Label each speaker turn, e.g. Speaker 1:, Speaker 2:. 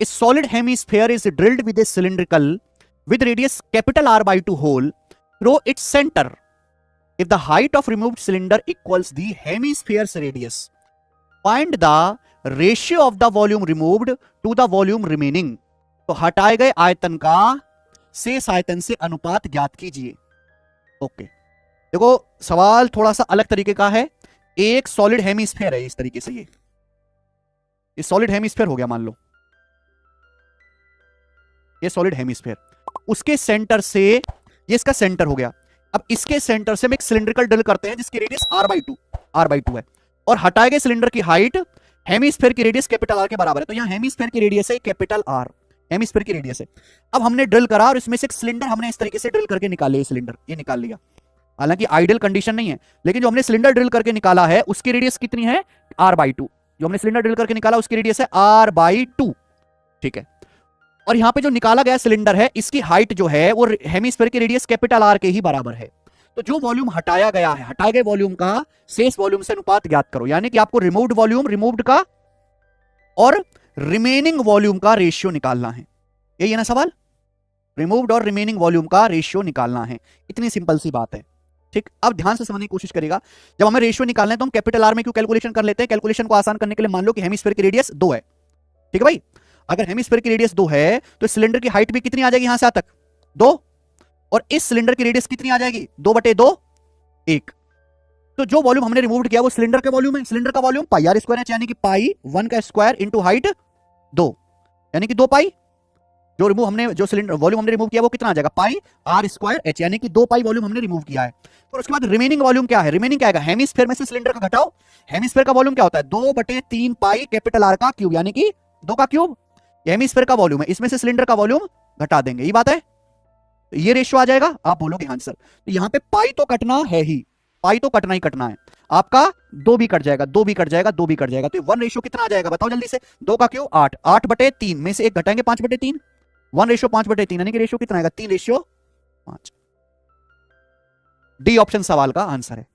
Speaker 1: A solid hemisphere is drilled with a cylindrical with radius capital R by 2 hole through its center. If the height of removed cylinder equals the hemisphere's radius, find the ratio of the volume removed to the volume remaining. तो हटाए गए आयतन का शेष आयतन से अनुपात ज्ञात कीजिए। ओके, देखो सवाल थोड़ा सा अलग तरीके का है। एक सॉलिड हेमिस्फीयर है इस तरीके से, ये सॉलिड हेमिस्फीयर हो गया, मान लो ये सॉलिड हेमिस्फीयर, उसके सेंटर से ये इसका सेंटर हो गया। अब इसके सेंटर से हम एक सिलिंड्रिकल ड्रिल करते हैं जिसकी रेडियस r/2 है, और हटाए गए सिलेंडर की हाइट हेमिस्फीयर की रेडियस कैपिटल आर के बराबर है। तो यहां हेमिस्फीयर की रेडियस है कैपिटल आर, हेमिस्फीयर की रेडियस है। अब हमने ड्रिल करा और इसमें से एक सिलेंडर हमने इस तरीके से ड्रिल करके निकाल लिया, सिलेंडर ये निकाल लिया। हालांकि आइडियल कंडीशन नहीं है, लेकिन जो हमने सिलेंडर ड्रिल करके निकाला है उसकी रेडियस कितनी है, r/2। जो हमने सिलेंडर ड्रिल करके निकाला उसकी रेडियस है r/2, ठीक है। और यहां पे जो निकाला गया सिलेंडर है इसकी हाइट जो है वो हेमिस्फीयर की रेडियस कैपिटल आर के ही बराबर है। तो जो वॉल्यूम हटाया गया है, हटाए गए वॉल्यूम का शेष वॉल्यूम से अनुपात ज्ञात करो। यानी कि आपको रिमूव्ड वॉल्यूम, रिमूव्ड का और रिमेनिंग वॉल्यूम का रेशियो निकालना है। यही है ना सवाल, रिमूव्ड और रिमेनिंग वॉल्यूम का रेशियो निकालना है। इतनी सिंपल सी बात है, ठीक। अब ध्यान से समझने की कोशिश करेगा, जब हमें रेशियो निकालना है तो हम कैपिटल आर में क्यों कैलकुलेशन कर लेते हैं। कैलकुलेशन को आसान करने के लिए मान लो कि हेमिस्फीयर की रेडियस 2 है, ठीक है भाई। अगर हेमिस्फीयर की रेडियस 2 है तो सिलेंडर की हाइट भी कितनी आ जाएगी, यहां से यहां तक 2, और इस सिलेंडर की रेडियस कितनी आ जाएगी, 2/2 1। तो जो वॉल्यूम हमने रिमूव किया वो सिलेंडर का वॉल्यूम है। सिलेंडर का वॉल्यूम पाई आर स्क्वायर है, यानी कि पाई 1 का स्क्वायर इंटू हाइट 2, यानी कि 2 पाई। जो सिलेंडर वॉल्यूम हमने रिमूव किया वो कितना आ जाएगा, पाई आर स्क्वायर एच, यानी कि 2 पाई वॉल्यूम हमने रिमूव किया है। और उसके बाद रिमेनिंग वॉल्यूम क्या है, रिमेनिंग क्या आएगा, हेमिस्फीयर में से सिलेंडर का घटाओ। हेमिस्फीयर का वॉल्यूम क्या होता है, 2/3 पाई कैपिटल आर का क्यूब, यानी कि 2 का क्यूब। हेमिस्फीयर का वॉल्यूम है, इसमें से सिलेंडर का वॉल्यूम घटा देंगे, ये बात है। तो ये रेशियो आ जाएगा। आप बोलोगे हाँ सर, तो यहां पे पाई तो कटना है ही, पाई तो कटना ही कटना है। आपका 2 भी कट जाएगा, 2 भी कट जाएगा, 2 भी कट जाएगा। तो 1 रेशियो कितना आ जाएगा बताओ जल्दी से, 2 का क्यूब 8, 8/3 में से 1 घटाएंगे 5/3, 1 रेशियो 5/3, यानी कि रेशियो कितना आएगा, 3/5। डी ऑप्शन सवाल का आंसर है।